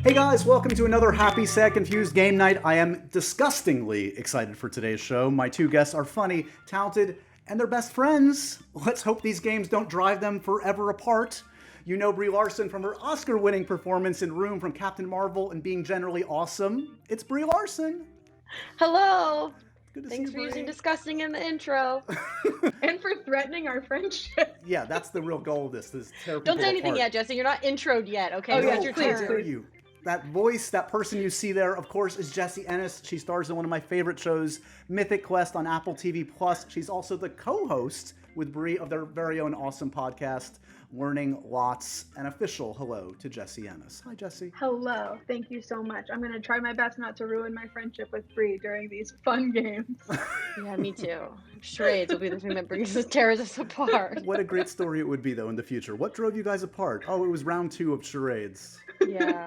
Hey guys, welcome to another Happy, Sad, Confused game night. I am disgustingly excited for today's show. My two guests are funny, talented, and they're best friends. Let's hope these games don't drive them forever apart. You know Brie Larson from her Oscar-winning performance in Room from Captain Marvel and being generally awesome. It's Brie Larson. Hello. Good to Thanks see for you, using Brie. disgusting in the intro. And for threatening our friendship. Yeah, that's the real goal of this. Tear Don't say people anything apart. yet, Jesse. You're not introed yet, okay? Oh, You yeah, got your please, turn. Dare you? That voice, that person you see there, of course, is Jessie Ennis. She stars in one of my favorite shows, Mythic Quest on Apple TV+. She's also the co-host with Brie of their very own awesome podcast, Learning Lots. An official hello to Jessie Ennis. Hi, Jessie. Hello. Thank you so much. I'm going to try my best not to ruin my friendship with Brie during these fun games. Yeah, me too. Charades will be the thing that tears us apart. What a great story it would be, though, in the future. What drove you guys apart? Oh, it was round 2 of charades. Yeah.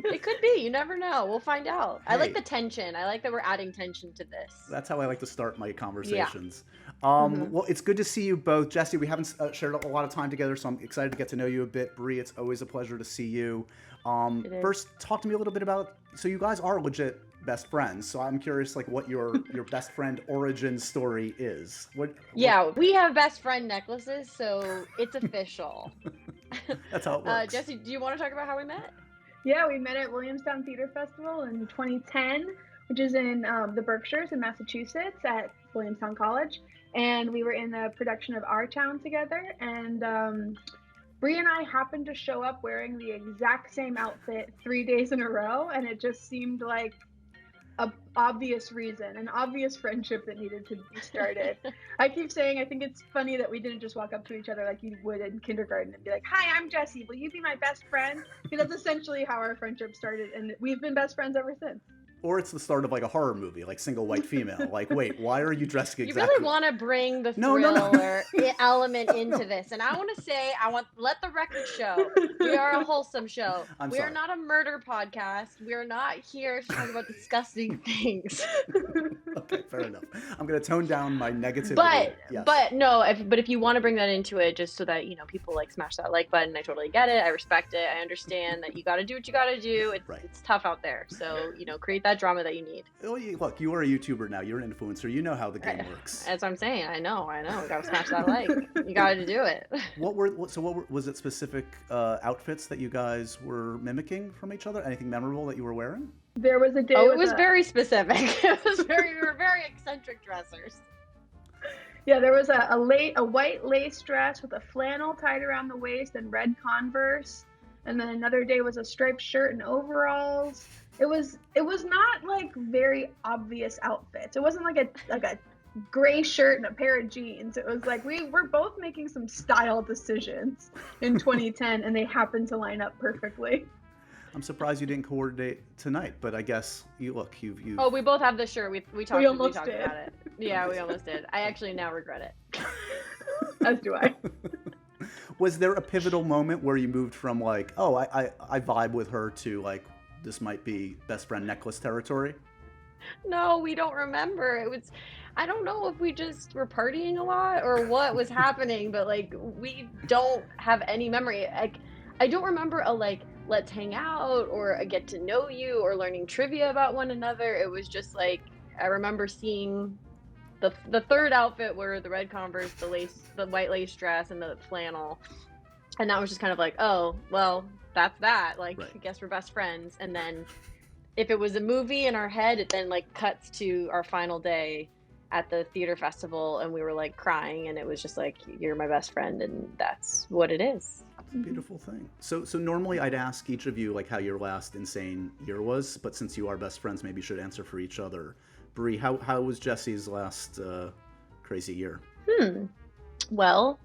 It could be. You never know. We'll find out. Hey. I like the tension. I like that we're adding tension to this. That's how I like to start my conversations. Mm-hmm. Well, it's good to see you both. Jessie, we haven't shared a lot of time together, so I'm excited to get to know you a bit. Brie, it's always a pleasure to see you. It is. First, talk to me a little bit about, so you guys are legit best friends, so I'm curious like what your best friend origin story is. Yeah, we have best friend necklaces, so it's official. That's how it works. Jesse, do you want to talk about how we met? Yeah, we met at Williamstown Theater Festival in 2010, which is in the Berkshires in Massachusetts at Williamstown College. And we were in a production of Our Town together. And Brie and I happened to show up wearing the exact same outfit 3 days in a row. And it just seemed like an obvious reason, an obvious friendship that needed to be started. I keep saying I think it's funny that we didn't just walk up to each other like you would in kindergarten and be like, "Hi, I'm Jessie. Will you be my best friend?" Because that's essentially how our friendship started, and we've been best friends ever since. Or it's the start of like a horror movie, like Single White Female. Like, wait, why are you dressing You exactly? really want to bring the No. thriller element into this, and I want to say, let the record show we are a wholesome show. We are sorry. not a murder podcast. We are not here to talk about disgusting things. Okay, fair enough. I'm gonna tone down my negativity. But Yes. if you want to bring that into it, just so that people like smash that like button, I totally get it. I respect it. I understand that you got to do what you got to do. Right. It's tough out there, so create that drama that you need. Well, look, you are a YouTuber now. You're an influencer. You know how the game works. That's what I'm saying. I know. We gotta smash that like. You gotta do it. What was it specific outfits that you guys were mimicking from each other? Anything memorable that you were wearing? There was a day. Oh, it was very specific. We were very eccentric dressers. Yeah, there was a white lace dress with a flannel tied around the waist and red Converse, and then another day was a striped shirt and overalls. It was not like very obvious outfits. It wasn't like a gray shirt and a pair of jeans. It was like we were both making some style decisions in 2010, and they happened to line up perfectly. I'm surprised you didn't coordinate tonight, but I guess you. Oh, we both have the shirt. We talked almost about did. it. Yeah, we almost did. I actually now regret it. As do I. Was there a pivotal moment where you moved from like, oh, I vibe with her to like, this might be best friend necklace territory? No, we don't remember. I don't know if we just were partying a lot or what was happening, but like we don't have any memory. I don't remember a like let's hang out or a get to know you or learning trivia about one another. It was just like I remember seeing the third outfit were the red Converse, the white lace dress, and the flannel, and that was just kind of like, oh well, that's that. Like Right. I guess we're best friends. And then if it was a movie in our head, it then like cuts to our final day at the theater festival, and we were like crying, and it was just like, you're my best friend, and that's what it is. It's a beautiful thing. So normally I'd ask each of you like how your last insane year was, but since you are best friends, maybe you should answer for each other. Brie, how was Jessie's last crazy year? Well,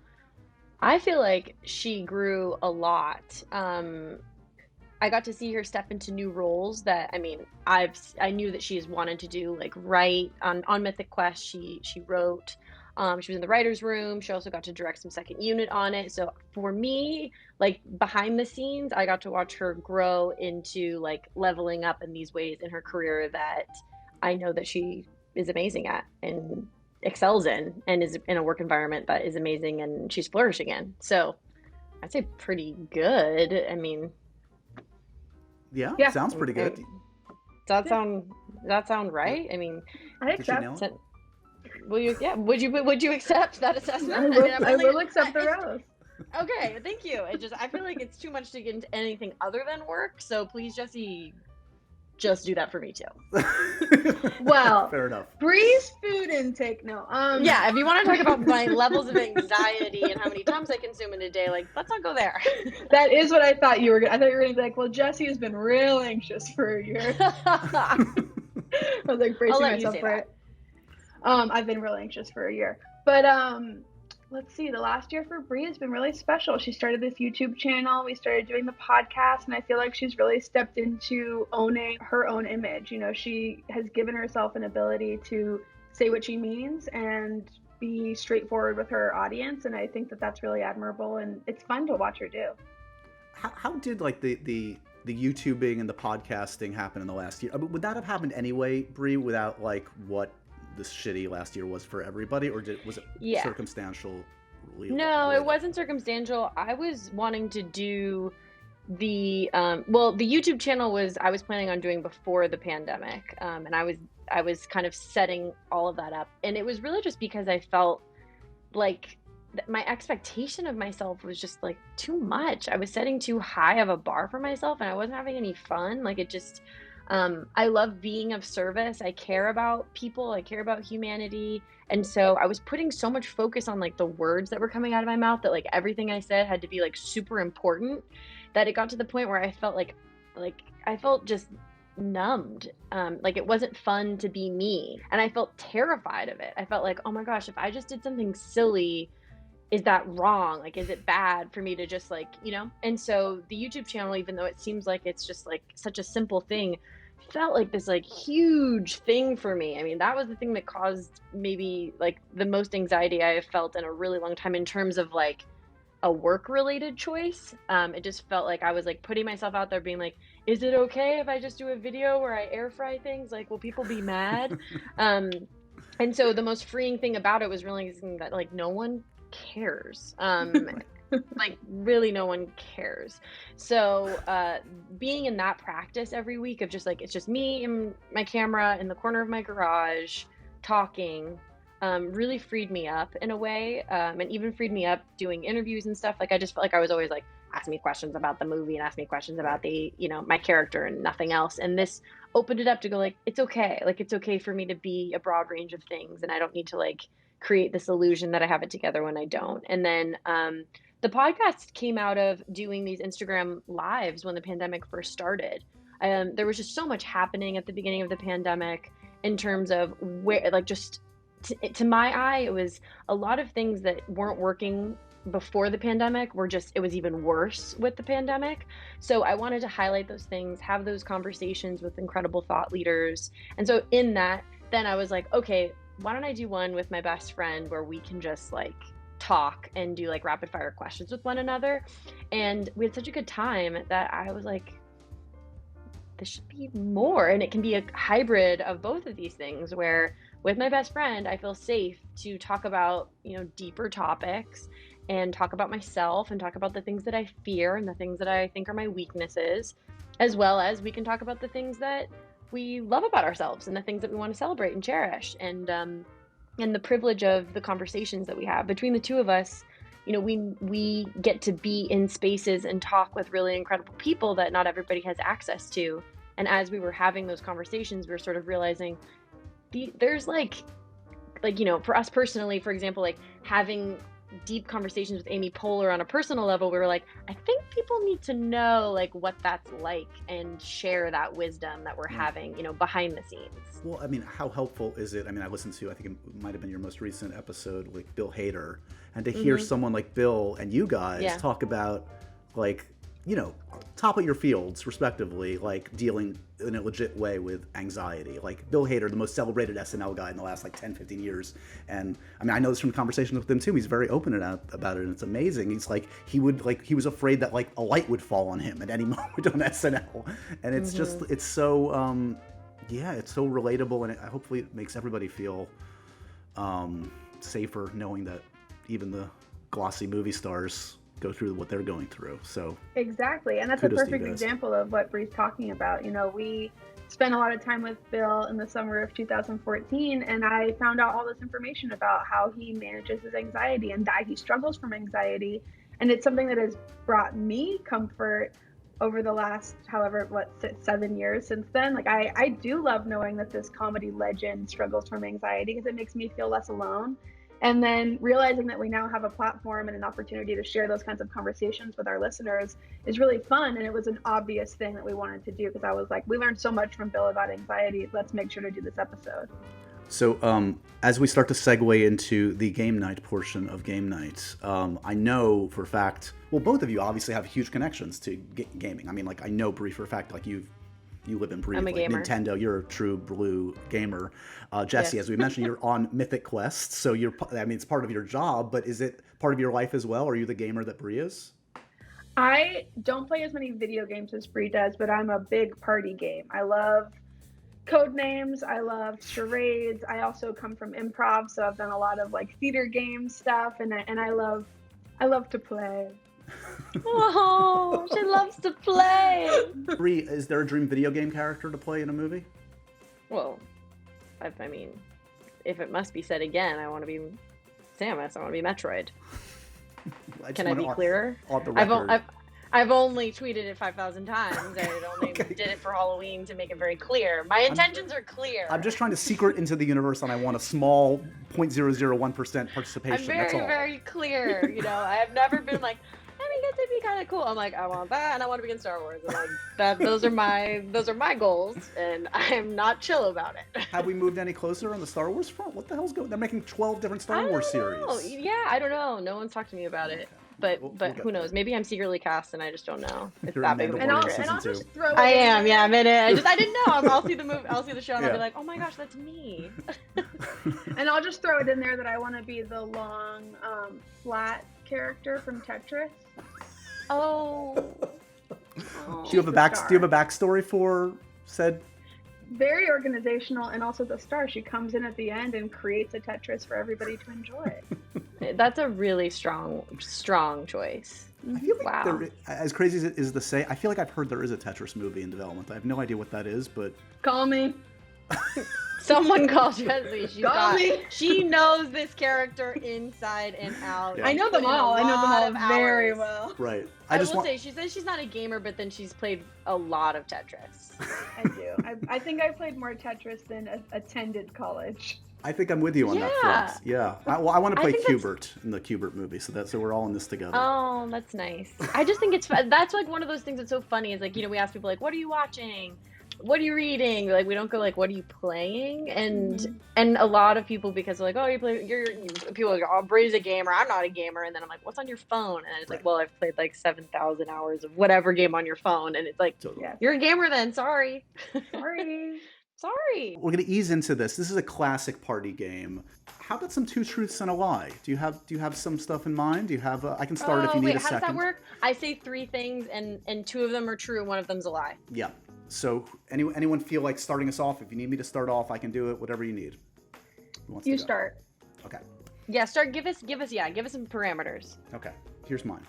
I feel like she grew a lot. I got to see her step into new roles that, I mean, I knew that she's wanted to do, like write on Mythic Quest. She wrote. She was in the writer's room. She also got to direct some second unit on it. So for me, like behind the scenes, I got to watch her grow into like leveling up in these ways in her career that I know that she is amazing at and excels in, and is in a work environment that is amazing and she's flourishing in. So I'd say pretty good. I mean, Yeah. Sounds pretty good. Okay. Does that sound right? I mean, I accept. will you? Yeah. Would you accept that assessment? I will accept the rose. Okay, thank you. I feel like it's too much to get into anything other than work. So please, Jessie, just do that for me too. Well, fair enough. Brie's food intake. No. Yeah, if you want to talk about my levels of anxiety and how many times I consume in a day, like, let's not go there. That is what I thought you were gonna. I thought you were gonna be like, well, Jessie has been real anxious for a year. I was like bracing myself for it. I've been real anxious for a year, but let's see. The last year for Brie has been really special. She started this YouTube channel. We started doing the podcast, and I feel like she's really stepped into owning her own image. You know, she has given herself an ability to say what she means and be straightforward with her audience, and I think that that's really admirable, and it's fun to watch her do. How did like the YouTubing and the podcasting happen in the last year? I mean, would that have happened anyway, Brie, without like what this shitty last year was for everybody, or was it circumstantial? No, it wasn't circumstantial. I was wanting to do the the YouTube channel I was planning on doing before the pandemic, and I was kind of setting all of that up, and it was really just because I felt like my expectation of myself was just like too much. I was setting too high of a bar for myself, and I wasn't having any fun. Like it just I love being of service. I care about people. I care about humanity. And so I was putting so much focus on like the words that were coming out of my mouth that like everything I said had to be like super important, that it got to the point where I felt like I felt just numbed. Like it wasn't fun to be me. And I felt terrified of it. I felt like, oh my gosh, if I just did something silly, is that wrong? Like, is it bad for me to just like, you know? And so the YouTube channel, even though it seems like it's just like such a simple thing, felt like this like huge thing for me. I mean, that was the thing that caused maybe like the most anxiety I have felt in a really long time in terms of like a work related choice. It just felt like I was like putting myself out there being like, is it okay if I just do a video where I air fry things? Like, will people be mad? And so the most freeing thing about it was realizing that like no one cares. Like really no one cares. So being in that practice every week of just like it's just me and my camera in the corner of my garage talking really freed me up in a way, and even freed me up doing interviews and stuff. Like I just felt like I was always like, ask me questions about the movie and ask me questions about the, you know, my character and nothing else. And this opened it up to go like, it's okay. Like it's okay for me to be a broad range of things, and I don't need to like create this illusion that I have it together when I don't. And then the podcast came out of doing these Instagram lives when the pandemic first started. There was just so much happening at the beginning of the pandemic in terms of where, like, just to my eye, it was a lot of things that weren't working before the pandemic were just, it was even worse with the pandemic. So I wanted to highlight those things, have those conversations with incredible thought leaders. And so in that, then I was like, okay, why don't I do one with my best friend where we can just like talk and do like rapid fire questions with one another. And we had such a good time that I was like, this should be more. And it can be a hybrid of both of these things where with my best friend, I feel safe to talk about, you know, deeper topics and talk about myself and talk about the things that I fear and the things that I think are my weaknesses, as well as we can talk about the things that we love about ourselves and the things that we want to celebrate and cherish. And the privilege of the conversations that we have between the two of us, you know, we get to be in spaces and talk with really incredible people that not everybody has access to. And as we were having those conversations, we were sort of realizing there's like, you know, for us personally, for example, like having deep conversations with Amy Poehler on a personal level, we were like, I think people need to know like what that's like and share that wisdom that we're having, you know, behind the scenes. Well, I mean, how helpful is it? I mean, I listened to, I think it might have been your most recent episode with Bill Hader, and to hear someone like Bill and you guys talk about like, you know, top of your fields respectively, like dealing in a legit way with anxiety. Like Bill Hader, the most celebrated SNL guy in the last like 10, 15 years. And I mean, I know this from conversations with him too. He's very open about it, and it's amazing. He's like, he was afraid that like a light would fall on him at any moment on SNL. And it's just, it's so, it's so relatable, and hopefully it makes everybody feel safer knowing that even the glossy movie stars go through what they're going through. So exactly, and that's a kudos to you perfect guys. example of what Brie's talking about. You know, we spent a lot of time with Bill in the summer of 2014, and I found out all this information about how he manages his anxiety and that he struggles from anxiety. And it's something that has brought me comfort over the last, 7 years since then. Like, I do love knowing that this comedy legend struggles from anxiety because it makes me feel less alone. And then realizing that we now have a platform and an opportunity to share those kinds of conversations with our listeners is really fun. And it was an obvious thing that we wanted to do because I was like, we learned so much from Bill about anxiety. Let's make sure to do this episode. So as we start to segue into the game night portion of game night, I know for a fact, well, both of you obviously have huge connections to gaming. I mean, like, I know Brie for a fact, like you live and breathe I'm a like gamer. Nintendo. You're a true blue gamer. Jessie, Yes. as we mentioned, you're on MYTHIC QUEST, so it's part of your job, but is it part of your life as well? Are you the gamer that Brie is? I don't play as many video games as Brie does, but I'm a big party game. I love code names. I love charades. I also come from improv, so I've done a lot of like theater game stuff, and I love to play. Oh, she loves to play. Brie, is there a dream video game character to play in a movie? Well, I mean, if it must be said again, I want to be Samus. I want to be Metroid. Can I be clearer? On the record. I've only tweeted it 5,000 times. I only Okay. did it for Halloween to make it very clear. My intentions are clear. I'm just trying to secret into the universe, and I want a small 0.001% participation. I'm very, That's all. very clear. You know, I have never been like, I think it'd be kind of cool. I'm like, I want that, and I want to be in Star Wars. And like those are my goals, and I'm not chill about it. Have we moved any closer on the Star Wars front? What the hell's going? They're making 12 different Star Wars series. Yeah, I don't know. No one's talked to me about it. But We'll but get who there. knows? Maybe I'm secretly cast and I just don't know. It's You're that in big of a And I'll, Season secret. and I'll just two. throw it I in am, there. yeah, I'm in it. I didn't know. I'll see the movie. I'll see the show, and I'll be Yeah. like, oh my gosh, that's me. And I'll just throw it in there that I want to be the long, flat character from Tetris. Oh. Do you have a backstory for said? Very organizational, and also the star. She comes in at the end and creates a Tetris for everybody to enjoy. That's a really strong choice. I feel like Wow. as crazy as it is to say, I feel like I've heard there is a Tetris movie in development. I have no idea what that is, but Call me. Someone call Jessie. Call me. She knows this character inside and out. Yeah. I know them Put in a all. I know lot them of all very hours. well. right. I will say, she says she's not a gamer, but then she's played a lot of Tetris. I do. I think I played more Tetris than attended college. I think I'm with you on that Yeah. front. Yeah. I want to I play think that's- Q*bert in the Q*bert movie, so we're all in this together. Oh, that's nice. I just think it's fun. That's like one of those things that's so funny. Is like, you know, we ask people like, what are you watching? What are you reading? Like, we don't go like, what are you playing? And a lot of people, because they're like, oh, people are like, oh, Brie's a gamer. I'm not a gamer. And then I'm like, what's on your phone? And it's like, well, I've played like 7,000 hours of whatever game on your phone. And it's like, Totally. Yes. you're a gamer then. Sorry. Sorry. Sorry. We're gonna ease into this. This is a classic party game. How about some 2 truths and a lie? Do you have some stuff in mind? Do you have? I can start if you need wait, a how second. does that work? I say 3 things, and 2 of them are true, and 1 of them's a lie. Yeah. So anyone feel like starting us off? If you need me to start off, I can do it. Whatever you need. Who wants to You go? start. Okay. Yeah, give us some parameters. Okay. Here's mine.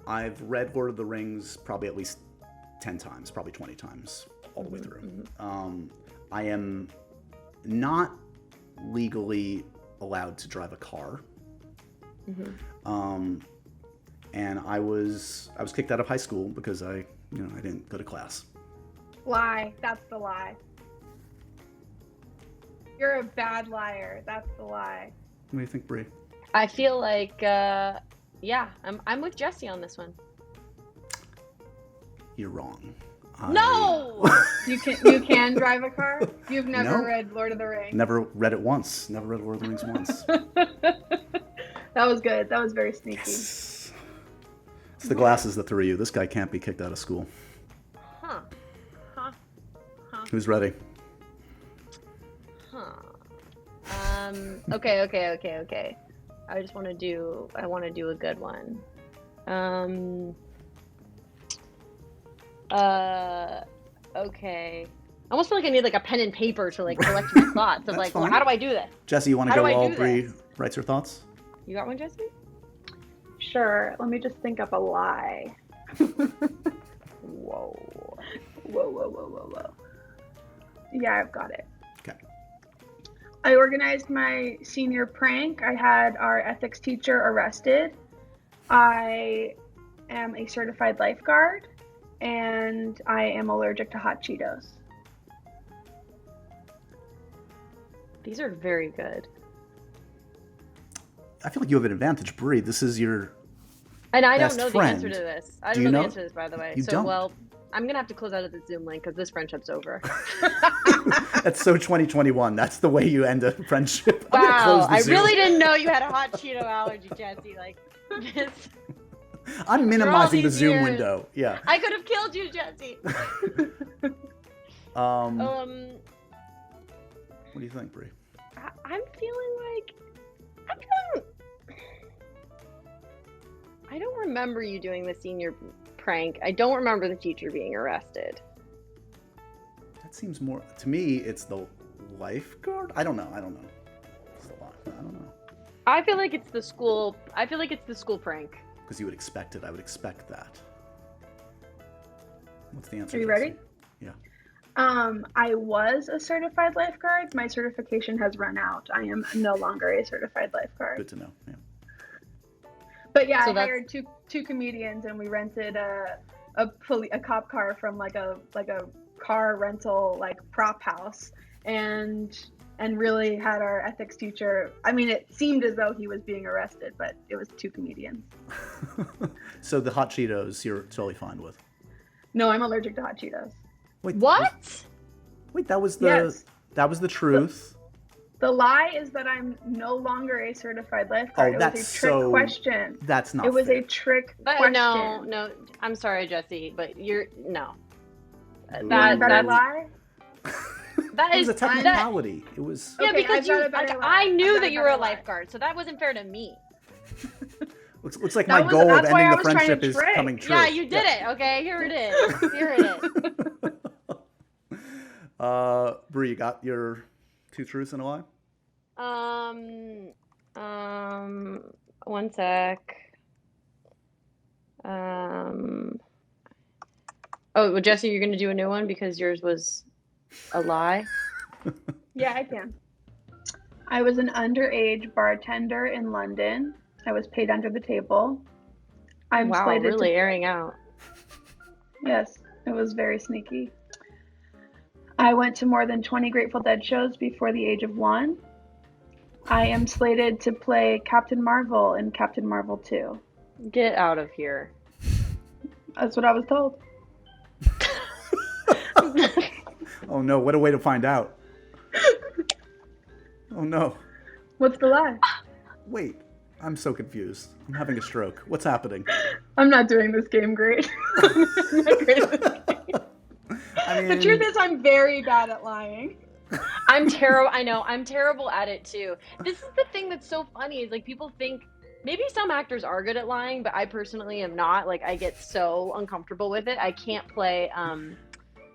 I've read Lord of the Rings probably at least 10 times, probably 20 times, all the way through. I am not legally allowed to drive a car. And I was kicked out of high school because I didn't go to class. Lie. That's the lie. You're a bad liar. That's the lie. What do you think, Brie? I feel like, yeah, I'm with Jessie on this one. You're wrong. No! You can drive a car? You've never No. read Lord of the Rings? Never read it once. Never read Lord of the Rings once. That was good. That was very sneaky. Yes. It's the glasses that threw you. This guy can't be kicked out of school. Huh. Who's ready? Huh. Okay. I want to do a good one. Okay. I almost feel like I need like a pen and paper to like collect my thoughts of That's like, well, fine. how do I do this? Jesse, you want to How go do I while do Brie this? writes her thoughts? You got one, Jessie? Sure. Let me just think up a lie. Whoa. Whoa. Yeah, I've got it. Okay. I organized my senior prank. I had our ethics teacher arrested. I am a certified lifeguard, and I am allergic to hot Cheetos. These are very good. I feel like you have an advantage, Brie. This is your And I don't best know friend. the answer to this. I Do don't you know know? the answer to this, by the way. You So, don't? well, I'm going to have to close out of the Zoom link because this friendship's over. That's so 2021. That's the way you end a friendship. I'm gonna Wow. close the I Zoom. really didn't know you had a hot Cheeto allergy, Jessie. Like, this. I'm minimizing the these Zoom years. window. Yeah. I could have killed you, Jessie. What do you think, Brie? I'm feeling like... I don't remember you doing the senior prank. I don't remember the teacher being arrested. That seems more to me. It's the lifeguard. I don't know. It's the I don't know. I feel like it's the school. I feel like it's the school prank. Because you would expect it. I would expect that. What's the answer? Are you Jessie? ready? Yeah. I was a certified lifeguard. My certification has run out. I am no longer a certified lifeguard. Good to know. Yeah. But yeah, So I hired two comedians, and we rented a cop car from like a car rental like prop house, and really had our ethics teacher. I mean, it seemed as though he was being arrested, but it was two comedians. So the hot Cheetos you're totally fine with. No, I'm allergic to hot Cheetos. Wait. What? Wait, that was the Yes. that was the truth. The lie is that I'm no longer a certified lifeguard. It that's was a trick so- question. That's not. It was fair. a trick question. No. I'm sorry, Jessie, but you're no. You want a better That's lie? that It was is a technicality. It was. Yeah, Okay, because I've got a better lie. I knew I've got that a you were a better lie. lifeguard, so that wasn't fair to me. Looks like That my was- goal of that's why ending I the was trying to friendship is trick. coming true. Yeah, you did it. Okay, here it is. Here it is. Brie, you got your two truths and a lie? One sec. Oh, well, Jessie, you're gonna do a new one because yours was a lie. Yeah, I can. I was an underage bartender in London. I was paid under the table. I'm Wow, slated really to... airing out. Yes, it was very sneaky. I went to more than 20 Grateful Dead shows before the age of 1. I am slated to play Captain Marvel in Captain Marvel 2. Get out of here. That's what I was told. Oh no! What a way to find out. Oh no! What's the lie? Wait, I'm so confused. I'm having a stroke. What's happening? I'm not doing this game great. I'm not great at this game. I mean, The truth is, I'm very bad at lying. I'm terrible. I know. I'm terrible at it too. This is the thing that's so funny is like people think maybe some actors are good at lying, but I personally am not. Like I get so uncomfortable with it. I can't play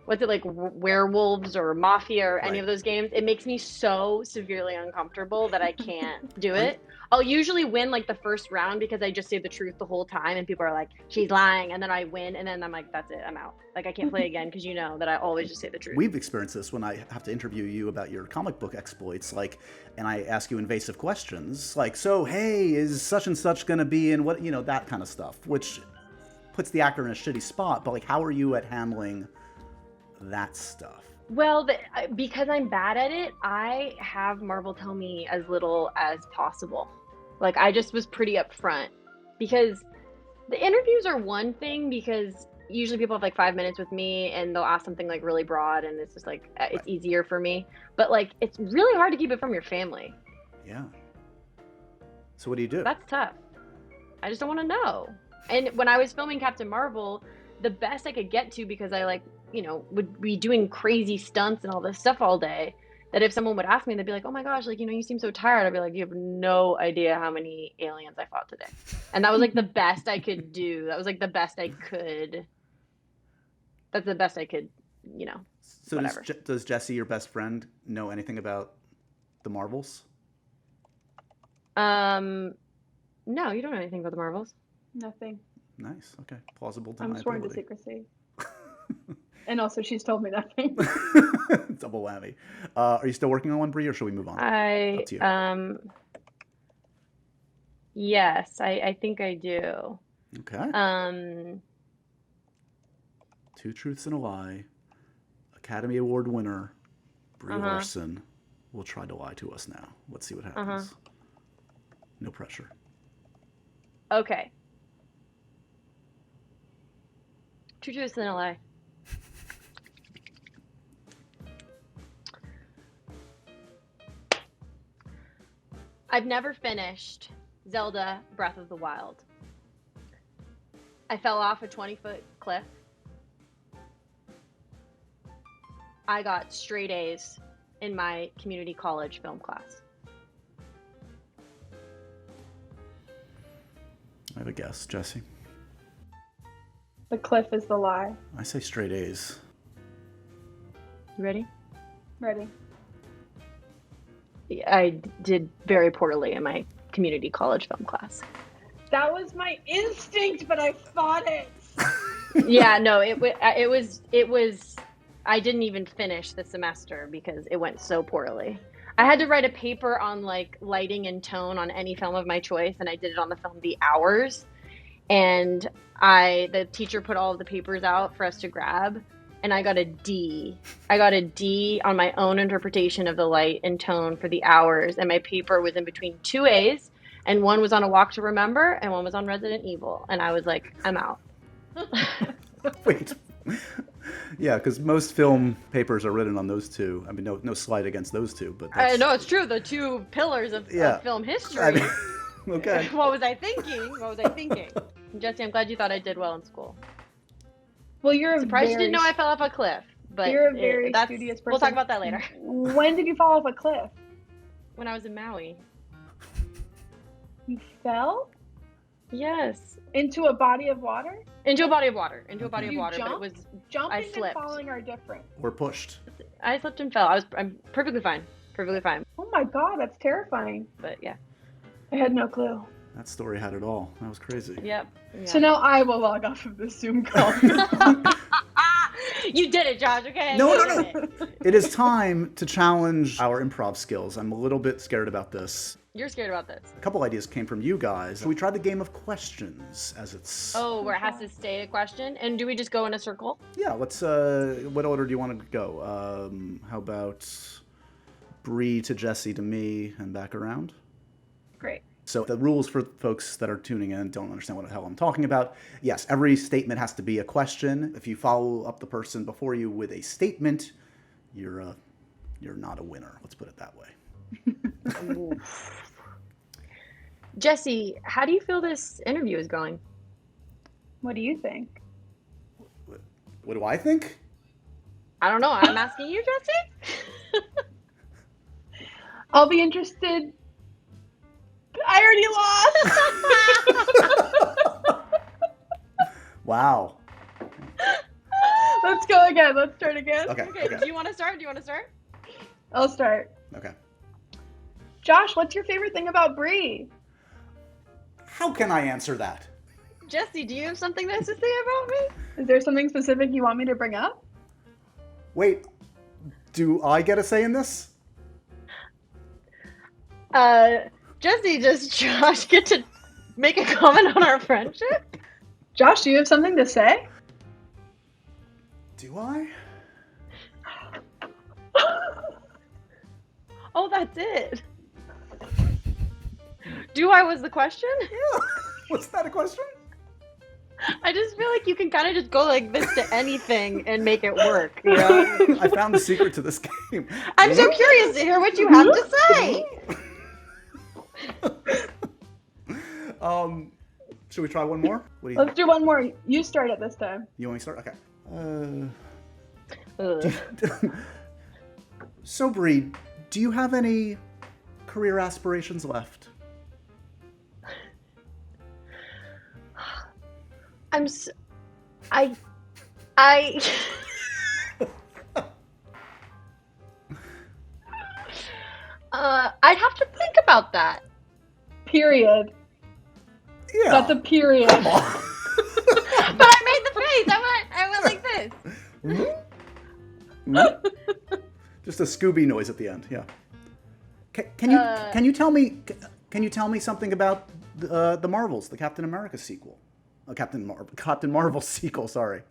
what's it like werewolves or mafia or any Right. of those games. It makes me so severely uncomfortable that I can't do it. I'll usually win like the first round because I just say the truth the whole time and people are like, she's lying, and then I win and then I'm like, that's it, I'm out. Like I can't play again because you know that I always just say the truth. We've experienced this when I have to interview you about your comic book exploits, like, and I ask you invasive questions, like, so, hey, is such and such going to be in what, that kind of stuff, which puts the actor in a shitty spot, but like, how are you at handling that stuff? Well, because I'm bad at it, I have Marvel tell me as little as possible. Like, I just was pretty upfront. Because the interviews are one thing, because usually people have like 5 minutes with me and they'll ask something like really broad and it's just like, it's easier for me. But like, it's really hard to keep it from your family. Yeah. So what do you do? That's tough. I just don't want to know. And when I was filming Captain Marvel, the best I could get to, because I would be doing crazy stunts and all this stuff all day, that if someone would ask me, they'd be like, oh my gosh, like, you seem so tired. I'd be like, you have no idea how many aliens I fought today. And that was like the best I could do. That was like the best I could. That's the best I could, So whatever. does Jessie, your best friend, know anything about the Marvels? No, you don't know anything about the Marvels. Nothing. Nice. Okay. Plausible I'm sworn to deniability. secrecy. And also, she's told me nothing. Double whammy. Are you still working on one, Brie, or should we move on? Up to you. Yes, I think I do. Okay. Two Truths and a Lie. Academy Award winner Brie Larson will try to lie to us now. Let's see what happens. No pressure. Okay. Two Truths and a Lie. I've never finished Zelda Breath of the Wild. I fell off a 20-foot cliff. I got straight A's in my community college film class. I have a guess. Jessie? The cliff is the lie. I say straight A's. You ready? Ready. I did very poorly in my community college film class. That was my instinct, but I fought it. Yeah, no, it was. I didn't even finish the semester because it went so poorly. I had to write a paper on like lighting and tone on any film of my choice, and I did it on the film The Hours. And the teacher put all of the papers out for us to grab, and I got a D. I got a D on my own interpretation of the light and tone for The Hours, and my paper was in between two A's, and one was on A Walk to Remember, and one was on Resident Evil, and I was like, I'm out. Wait. Yeah, because most film papers are written on those two. I mean, no slight against those two, but I know it's true. The two pillars of film history. I mean, okay. What was I thinking? Jessie, I'm glad you thought I did well in school. Well, you're surprised you didn't know I fell off a cliff. But you're a very studious person. We'll talk about that later. When did you fall off a cliff? When I was in Maui. You fell? Yes. Into a body of water? Into a body of water. Jumped? But it was jumping I slipped. and falling are different. We're pushed. I slipped and fell. I'm perfectly fine. Perfectly fine. Oh my god, that's terrifying. But yeah. I had no clue. That story had it all. That was crazy. Yep. So now I will log off of this Zoom call. You did it, Josh, okay? No. It is time to challenge our improv skills. I'm a little bit scared about this. You're scared about this. A couple ideas came from you guys. So we tried the game of questions, as it's... Oh, where it has to stay a question? And do we just go in a circle? Yeah, let's... what order do you want to go? How about Brie to Jessie to me and back around? Great. So the rules for folks that are tuning in and don't understand what the hell I'm talking about. Yes, every statement has to be a question. If you follow up the person before you with a statement, you're not a winner. Let's put it that way. Jessie, how do you feel this interview is going? What do you think? What do I think? I don't know. I'm asking you, Jessie. I'll be interested. I already lost. Wow. Let's go again. Let's start again. Okay. Do you want to start? I'll start. Okay. Josh, what's your favorite thing about Brie? How can I answer that? Jessie, do you have something nice to say about me? Is there something specific you want me to bring up? Wait, do I get a say in this? Jessie, does Josh get to make a comment on our friendship? Josh, do you have something to say? Do I? Oh, that's it. Do I was the question? Yeah. What's that a question? I just feel like you can kind of just go like this to anything and make it work, you know? I found the secret to this game. I'm so curious to hear what you have to say. Should we try one more? What do you Let's think? do one more. You start it this time. You want me to start? Okay. So, Brie, do you have any career aspirations left? I'd have to think about that. Period. Yeah. That's a period. Come on. But I made the face. I went like this. Just a Scooby noise at the end. Yeah. Can you tell me something about the Marvels, the Captain America sequel? Captain Marvel sequel. Sorry.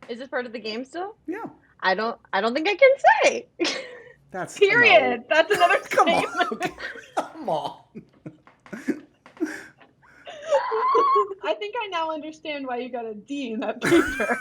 Is this part of the game still? Yeah. I don't think I can say. That's Period. no. That's another Come statement. on. Come on. I think I now understand why you got a D in that paper.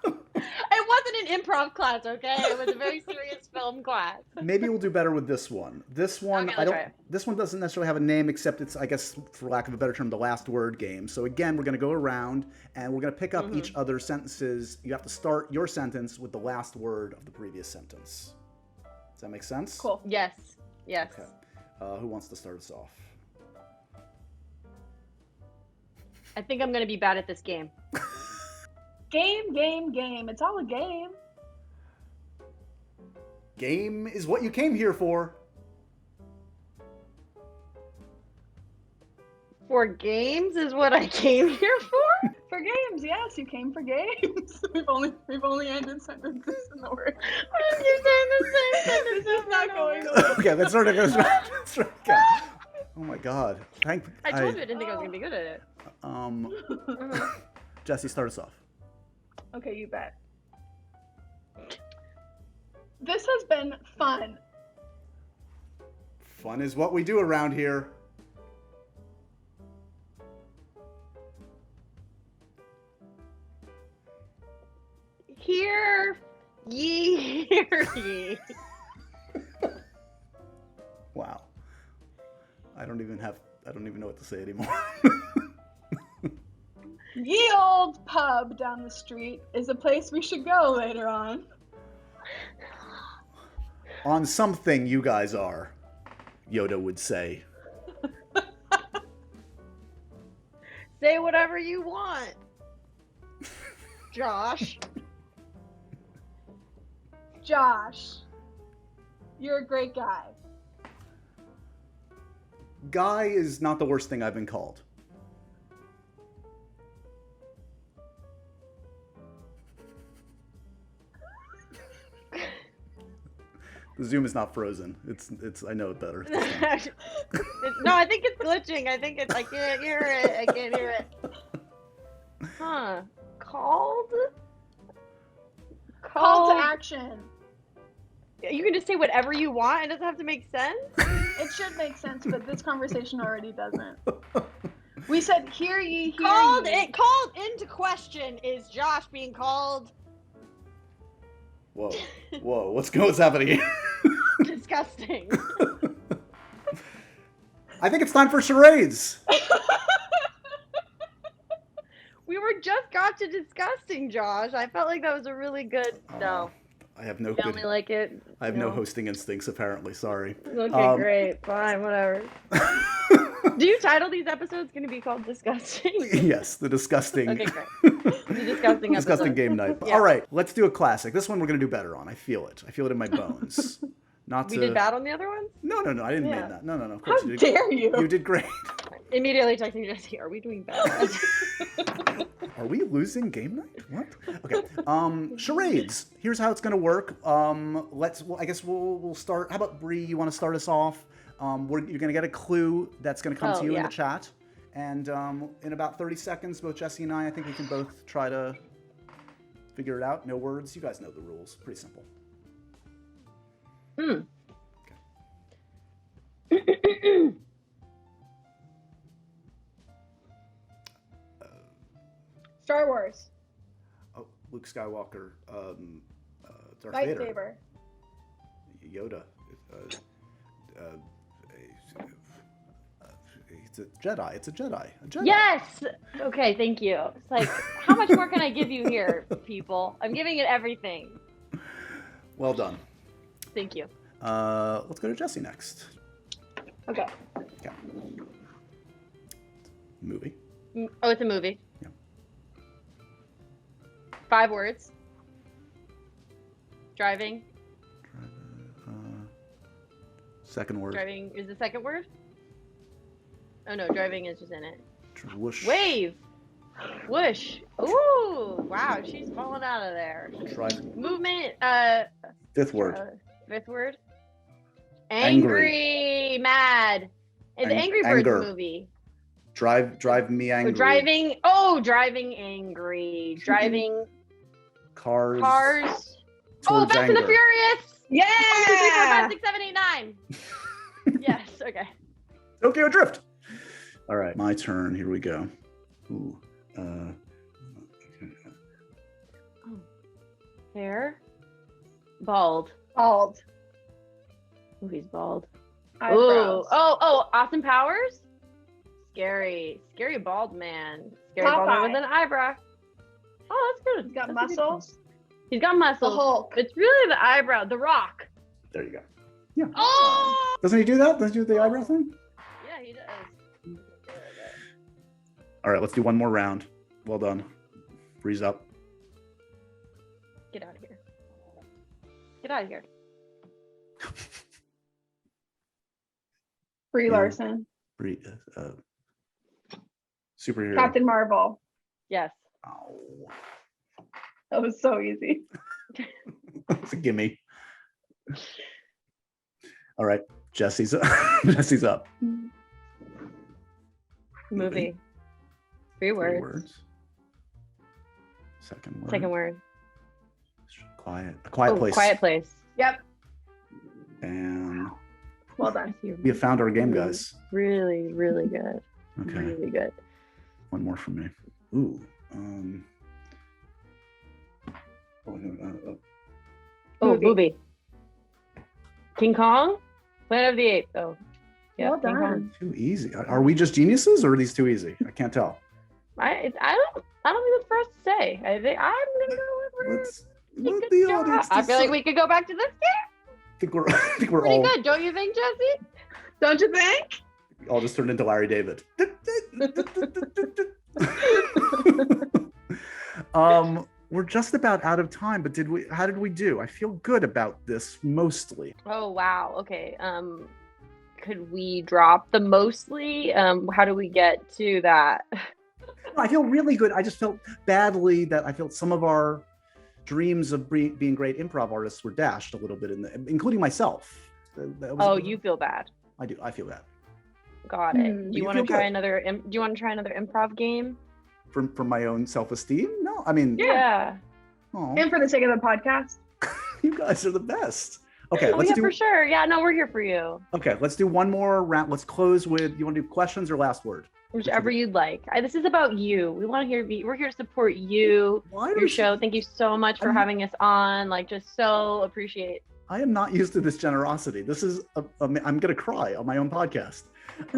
It wasn't an improv class, okay? It was a very serious film class. Maybe we'll do better with this one. This one, Okay, let's try it. This one doesn't necessarily have a name, except it's, I guess, for lack of a better term, the last word game. So again, we're going to go around and we're going to pick up each other's sentences. You have to start your sentence with the last word of the previous sentence. Does that make sense? Cool. Yes. Yes. Okay. Who wants to start us off? I think I'm gonna be bad at this game. Game. It's all a game. Game is what you came here for. For games is what I came here for? For games, yes, you came for games. We've only ended sentences in the word. You're saying the same sentence. This is not going well. Okay, let's start again. Oh my God. I told you I didn't think I was gonna be good at it. Jessie, start us off. Okay, you bet. This has been fun. Fun is what we do around here. Hear ye. Wow. I don't even know what to say anymore. Ye old pub down the street is a place we should go later on. On something you guys are, Yoda would say. Say whatever you want. Josh. Josh, you're a great guy. Guy is not the worst thing I've been called. The Zoom is not frozen. It's. I know it better. No, I think it's glitching. I can't hear it. Huh. Call Call to action. You can just say whatever you want. It doesn't have to make sense. It should make sense, but this conversation already doesn't. We said, hear ye, hear Called ye. called into question is Josh being called Whoa, what's happening here? disgusting. I think it's time for charades. We were just got to disgusting, Josh. I felt like that was a really good. No, I have no you good. only like it. I have no hosting instincts, apparently. Sorry. Okay, great, fine, whatever. Do you title these episodes going to be called disgusting? Yes, the disgusting. Okay, great. The disgusting Disgusting episode. game night. Yeah. All right, let's do a classic. This one we're going to do better on. I feel it. I feel it in my bones. Not We to... did bad on the other ones? No, I didn't Yeah. mean that. No. Of course How you did. dare you? You did great. Immediately texting Jesse, are we doing bad? Are we losing game night? What? Okay. Charades. Here's how it's going to work. I guess we'll start. How about Brie? You want to start us off? You're going to get a clue that's going to come to you in the chat. And in about 30 seconds, both Jessie and I think we can both try to figure it out. No words. You guys know the rules. Pretty simple. Okay. Star Wars. Oh, Luke Skywalker. Darth Vader. Lightsaber. Yoda. It's a Jedi. It's a Jedi. A Jedi. Yes! Okay, thank you. It's like, how much more can I give you here, people? I'm giving it everything. Well done. Thank you. Let's go to Jessie next. Okay. Okay. Movie. Oh, it's a movie. Yeah. 5 words. Driving. Second word. Driving is the second word? Oh no, driving is just in it. Whoosh. Wave. Whoosh. Ooh, wow, she's falling out of there. Drive. Movement, Fifth word. fifth word. Angry. Angry, mad. In the Angry Birds Anger. movie. Drive me angry. Driving angry. Driving Cars. Oh, Towards Fast and the anger. Furious. Yeah. 1, 2, 3, 4, 5, 6, 7, 8, 9. Yes, okay. Tokyo Drift. All right, my turn. Here we go. Ooh. Hair. Bald. Bald. Ooh, he's bald. Eyebrows. Ooh. Oh, Austin Powers? Scary bald man. Scary bald man with an eyebrow. Oh, that's good. He's got That's a good muscles. one. He's got muscles. The Hulk. It's really the eyebrow. The Rock. There you go. Yeah. Oh! Doesn't he do that? Doesn't he do the eyebrow thing? Yeah, he does. All right, let's do one more round. Well done. Breeze up. Get out of here. Get out of here. Brie Yeah. Larson. Superhero. Captain Marvel. Yes. Oh, That was so easy. it's a gimme. All right, Jesse's Jesse's up. Movie. 3 Three words. words. Second word. Second word. Quiet. A quiet place. Quiet Place. Yep. And Well done. we have found our game, guys. Really, really good. Okay. Really good. One more from me. Ooh. Oh, Movie. movie. King Kong? Planet of the Apes. Oh. Yeah, Well King done. Kong. Too easy. Are we just geniuses, or are these too easy? I can't tell. I don't think that's for us to say. I think I'm gonna go with Let's pretty let good the job. audience. I feel like decide. we could go back to this game. I think we're Pretty all good, don't you think, Jesse? Don't you think? all just turned into Larry David. We're just about out of time, but how did we do? I feel good about this mostly. Oh wow. Okay. Could we drop the mostly? How do we get to that? I feel really good. I just felt badly that I felt some of our dreams of being great improv artists were dashed a little bit, including myself. Oh, you feel bad. I do. I feel bad. Got it. Hmm. Do You you want to feel try good. another? Do you want to try another improv game? For my own self-esteem? No, I mean, Yeah. oh, And for the sake of the podcast. you guys are the best. Okay, Oh let's yeah, do. for sure. Yeah, no, we're here for you. Okay, let's do one more round. Let's close with. You want to do questions or last word? Whichever you'd like. This is about you. We want to hear. We're here to support you, Why your does- show. Thank you so much for I'm- having us on. Like, just so appreciate. I am not used to this generosity. This is. I'm gonna cry on my own podcast.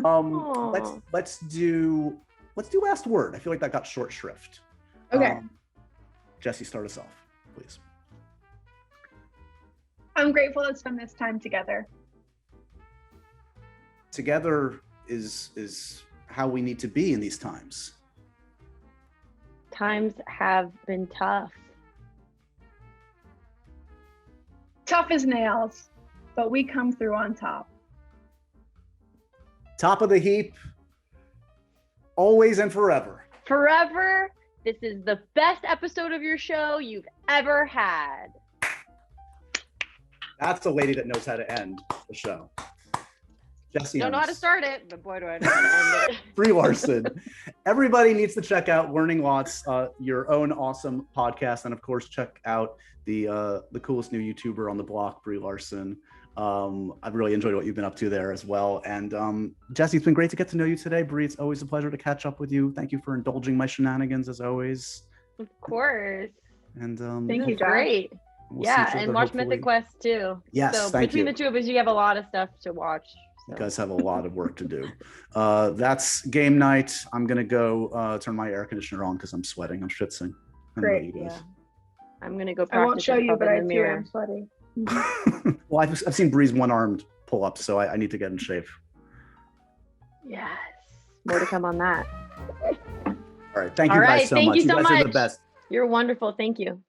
Aw. Let's do last word. I feel like that got short shrift. Okay. Jessie, start us off, please. I'm grateful to spend this time together. Together is how we need to be in these times. Times have been tough. Tough as nails, but we come through on top. Top of the heap, always and forever. Forever. This is the best episode of your show you've ever had. That's a lady that knows how to end the show. Jessie Don't know how to Ennis. start it, but boy, do I know how to end it. Brie Larson. Everybody needs to check out Learning Lots, your own awesome podcast, and of course, check out the coolest new YouTuber on the block, Brie Larson. I've really enjoyed what you've been up to there as well. And Jessie, it's been great to get to know you today. Brie, it's always a pleasure to catch up with you. Thank you for indulging my shenanigans as always. Of course. And Thank you, That's Josh. great. we'll see Yeah, each and other watch hopefully- Mythic Quest too. Yes, So thank between you. the two of us, you have a lot of stuff to watch. You So. guys have a lot of work to do. That's game night. I'm gonna go turn my air conditioner on because I'm sweating. I'm schwitzing. I don't know Great, about you guys. Yeah. I'm gonna go I practice. won't show you, improv but in I the too mirror. am sweaty. Well, I've seen Bree's one-armed pull-up, so I need to get in shape. Yes. More to come on that. All right, thank you All guys right, so thank much. you so guys are the much. best. You're wonderful. Thank you.